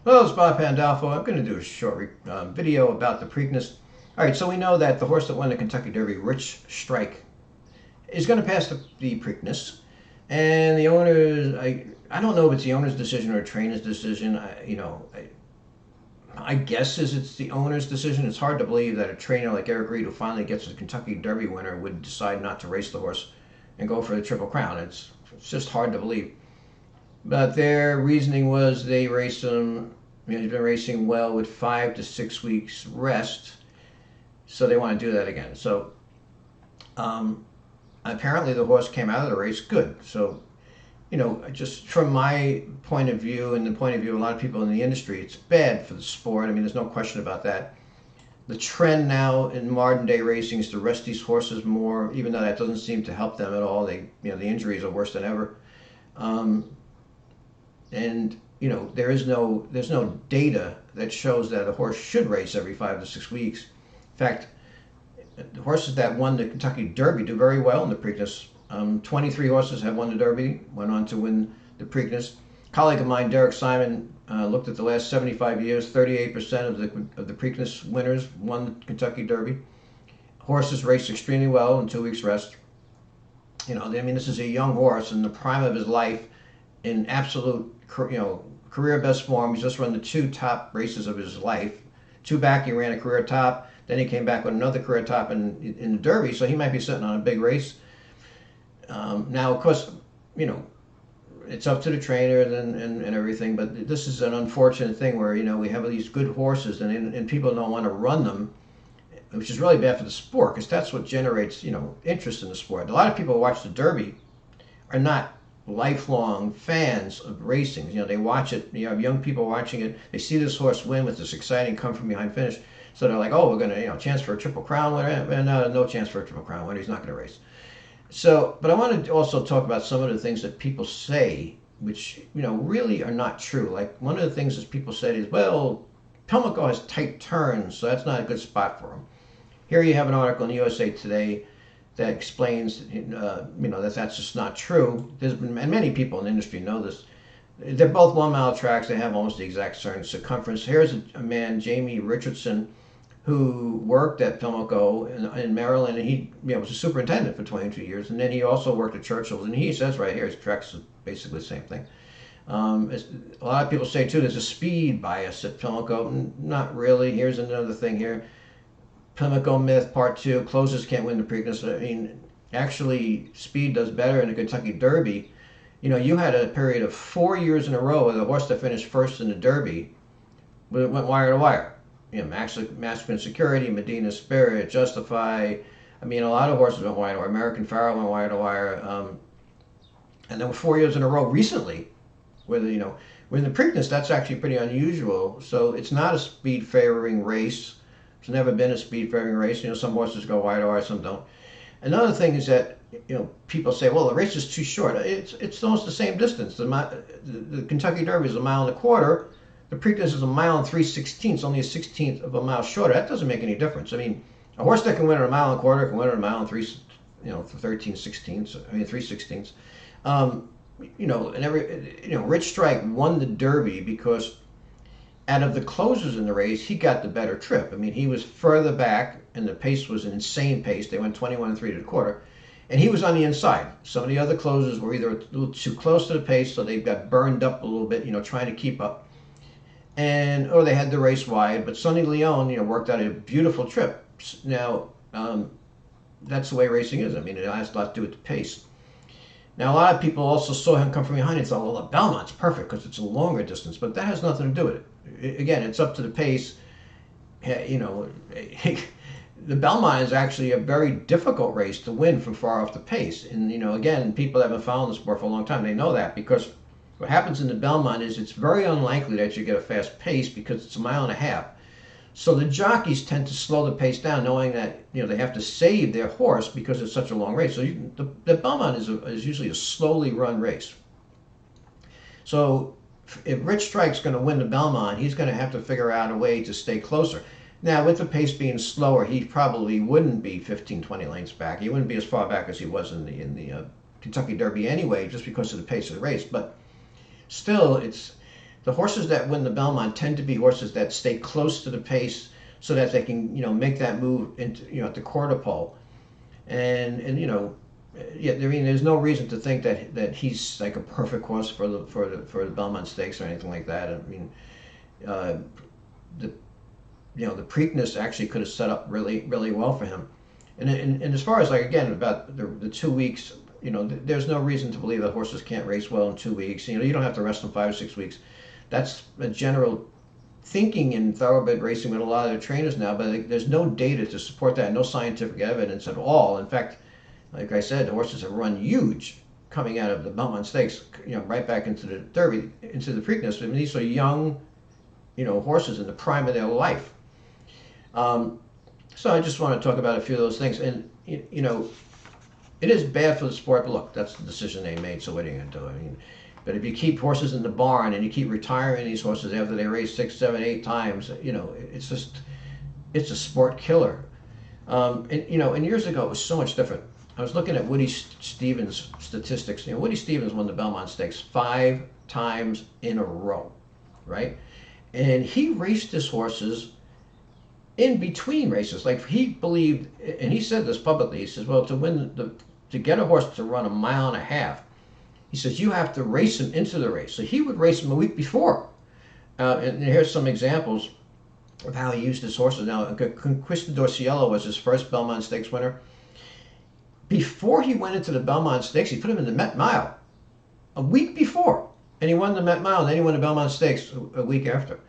Hello, it's Bob Pandolfo. I'm going to do a short video about the Preakness. All right, so we know that the horse that won the Kentucky Derby, Rich Strike, is going to pass the Preakness, and the owners. I don't know if it's the owner's decision or a trainer's decision. I guess is it's the owner's decision. It's hard to believe that a trainer like Eric Reed, who finally gets a Kentucky Derby winner, would decide not to race the horse and go for the Triple Crown. It's just hard to believe. But their reasoning was they raced him. He's been racing well with 5 to 6 weeks rest, so they want to do that again. So apparently the horse came out of the race good. So just from my point of view and the point of view of a lot of people in the industry, it's bad for the sport. I mean, there's no question about that. The trend now in modern day racing is to rest these horses more, even though that doesn't seem to help them at all. The injuries are worse than ever. Um, and there's no data that shows that a horse should race every 5 to 6 weeks. In fact, the horses that won the Kentucky Derby do very well in the Preakness. 23 horses have won the Derby, went on to win the Preakness. A colleague of mine, Derek Simon, looked at the last 75 years. 38% of the Preakness winners won the Kentucky Derby. Horses raced extremely well in 2 weeks rest. This is a young horse in the prime of his life, in absolute, career best form. He's just run the two top races of his life. Two back, he ran a career top. Then he came back with another career top in the Derby, so he might be sitting on a big race. Now, of course, you know, it's up to the trainer and everything, but this is an unfortunate thing where, we have these good horses and people don't want to run them, which is really bad for the sport because that's what generates, interest in the sport. A lot of people who watch the Derby are not lifelong fans of racing. They watch it. You have young people watching it. They see this horse win with this exciting come from behind finish. So they're like, oh, we're going to, chance for a Triple Crown winner. And no chance for a Triple Crown winner. He's not going to race. So, but I want to also talk about some of the things that people say, which, really are not true. Like one of the things that people said is, well, Pimlico has tight turns, so that's not a good spot for him. Here you have an article in the USA Today that explains, that that's just not true. There's been, and many people in the industry know this. They're both 1 mile tracks. They have almost the exact same circumference. Here's a man, Jamie Richardson, who worked at Pimlico in Maryland, and he was a superintendent for 22 years. And then he also worked at Churchill's, and he says right here, his tracks is basically the same thing. A lot of people say too, there's a speed bias at Pimlico. Not really. Here's another thing here. Pimlico myth part two: closers can't win the Preakness. I mean, actually, speed does better in the Kentucky Derby. You had a period of 4 years in a row where the horse that finished first in the Derby went wire to wire. Masculine Security, Medina Spirit, Justify. I mean, a lot of horses went wire to wire. American Pharaoh went wire to wire. And there were 4 years in a row recently where when the Preakness, that's actually pretty unusual. So it's not a speed favoring race. It's never been a speed favoring race. Some horses go wide or wide, some don't. Another thing is that people say, well, the race is too short. It's almost the same distance. The Kentucky Derby is 1.25 miles. The Preakness is 1.316 miles, only a 16th of a mile shorter. That doesn't make any difference. I mean, a horse that can win at 1.25 miles can win at 1.3, 13/16. I mean, 3/16. Rich Strike won the Derby because out of the closers in the race, he got the better trip. I mean, he was further back, and the pace was an insane pace. They went 21 3 to the quarter, and he was on the inside. Some of the other closers were either a little too close to the pace, so they got burned up a little bit, trying to keep up, or they had the race wide. But Sonny Leone, worked out a beautiful trip. Now, that's the way racing is. I mean, it has a lot to do with the pace. Now, a lot of people also saw him come from behind and thought, well, the Belmont's perfect because it's a longer distance, but that has nothing to do with it. Again, it's up to the pace. The Belmont is actually a very difficult race to win from far off the pace. And, again, people that have been following the sport for a long time, they know that because what happens in the Belmont is it's very unlikely that you get a fast pace because it's 1.5 miles. So the jockeys tend to slow the pace down, knowing that they have to save their horse because it's such a long race. So the Belmont is usually a slowly run race. So if Rich Strike's going to win the Belmont, he's going to have to figure out a way to stay closer. Now, with the pace being slower, he probably wouldn't be 15, 20 lengths back. He wouldn't be as far back as he was in the Kentucky Derby anyway, just because of the pace of the race. But still, the horses that win the Belmont tend to be horses that stay close to the pace so that they can, make that move into, at the quarter pole. And yeah, I mean, there's no reason to think that he's like a perfect horse for the Belmont Stakes or anything like that. I mean, uh, the the Preakness actually could have set up really really well for him. And as far as, like, again, about the 2 weeks, there's no reason to believe that horses can't race well in 2 weeks. You don't have to rest them 5 or 6 weeks. That's a general thinking in thoroughbred racing with a lot of the trainers now, but there's no data to support that, no scientific evidence at all. In fact, like I said, the horses have run huge coming out of the Belmont Stakes, right back into the Derby, into the Preakness. I mean, these are young, horses in the prime of their life. So I just want to talk about a few of those things. And, it is bad for the sport, but look, that's the decision they made, so what are you going to do? I mean, but if you keep horses in the barn and you keep retiring these horses after they race 6, 7, 8 times, it's a sport killer. And years ago it was so much different. I was looking at Woody Stevens' statistics. Woody Stevens won the Belmont Stakes 5 times in a row, right? And he raced his horses in between races. Like, he believed, and he said this publicly, he says, well, to get a horse to run 1.5 miles, he says, you have to race him into the race. So he would race him a week before. And here's some examples of how he used his horses. Now, Conquistador Cielo was his first Belmont Stakes winner. Before he went into the Belmont Stakes, he put him in the Met Mile a week before. And he won the Met Mile, and then he won the Belmont Stakes a week after.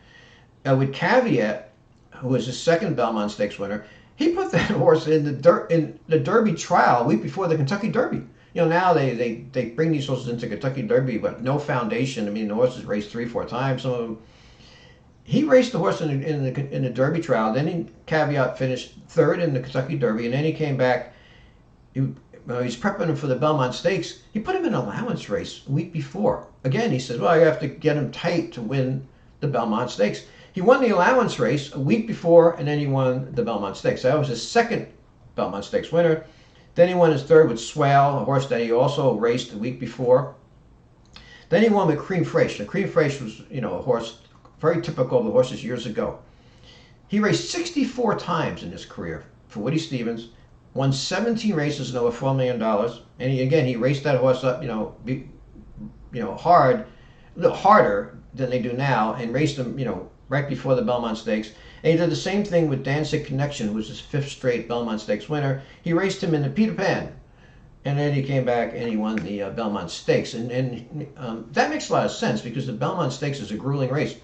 With Caveat, who was his second Belmont Stakes winner, he put that horse in the Derby trial a week before the Kentucky Derby. Now they bring these horses into Kentucky Derby, but no foundation. I mean, the horses raced 3, 4 times. Some of them. He raced the horse in the Derby trial. Then Caveat finished third in the Kentucky Derby, and then he came back. He's prepping him for the Belmont Stakes. He put him in an allowance race a week before. Again, he says, well, I have to get him tight to win the Belmont Stakes. He won the allowance race a week before, and then he won the Belmont Stakes. That was his second Belmont Stakes winner. Then he won his third with Swale, a horse that he also raced a week before. Then he won with Cream Fraiche. And Cream Fraiche was, a horse very typical of the horses years ago. He raced 64 times in his career for Woody Stevens, won 17 races and over $4 million. And he raced that horse up, hard, a little harder than they do now, and raced him, right before the Belmont Stakes. And he did the same thing with Danzig Connection, who was his 5th straight Belmont Stakes winner. He raced him in the Peter Pan, and then he came back and he won the Belmont Stakes. And that makes a lot of sense, because the Belmont Stakes is a grueling race.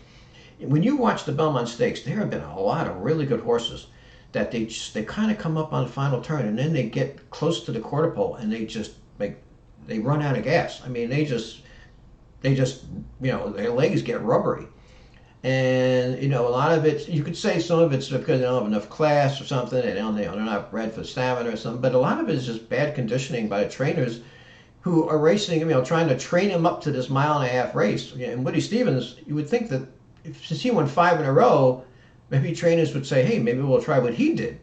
When you watch the Belmont Stakes, there have been a lot of really good horses that they kind of come up on the final turn, and then they get close to the quarter pole, and they run out of gas. I mean, they just their legs get rubbery. And, a lot of it, you could say some of it's because they don't have enough class or something, and they're not bred for stamina or something, but a lot of it is just bad conditioning by the trainers who are racing, trying to train him up to this 1.5 mile race. And Woody Stevens, you would think that since he won 5 in a row, maybe trainers would say, hey, maybe we'll try what he did,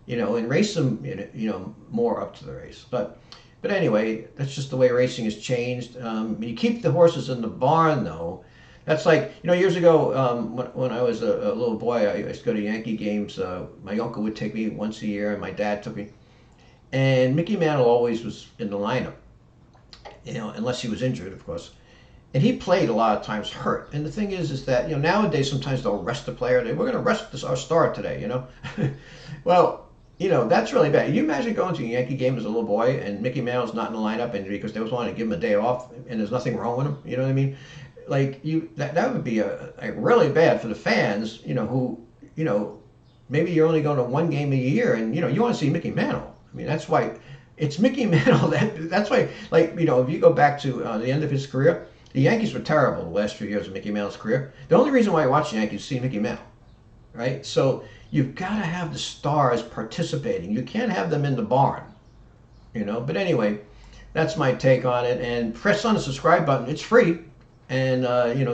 and race him, more up to the race. But anyway, that's just the way racing has changed. You keep the horses in the barn, though. That's like, years ago, when I was a little boy, I used to go to Yankee games. My uncle would take me once a year, and my dad took me. And Mickey Mantle always was in the lineup, unless he was injured, of course. And he played a lot of times hurt. And the thing is that, nowadays sometimes they'll rest the player. We're going to rest our star today, Well, that's really bad. You imagine going to a Yankee game as a little boy and Mickey Mantle's not in the lineup, and because they was wanting to give him a day off, and there's nothing wrong with him, you know what I mean? Like, that would be really bad for the fans, who, maybe you're only going to one game a year, and, you want to see Mickey Mantle. I mean, that's why it's Mickey Mantle. That's why, if you go back to the end of his career, the Yankees were terrible the last few years of Mickey Mantle's career. The only reason why you watch the Yankees is to see Mickey Mantle, right? So you've got to have the stars participating. You can't have them in the barn, But anyway, that's my take on it. And press on the subscribe button. It's free. And,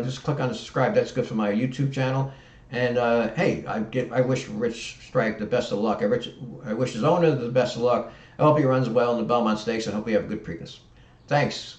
just click on the subscribe. That's good for my YouTube channel. And, hey, I wish Rich Strike the best of luck. I wish his owner the best of luck. I hope he runs well in the Belmont Stakes. I hope we have a good Preakness. Thanks.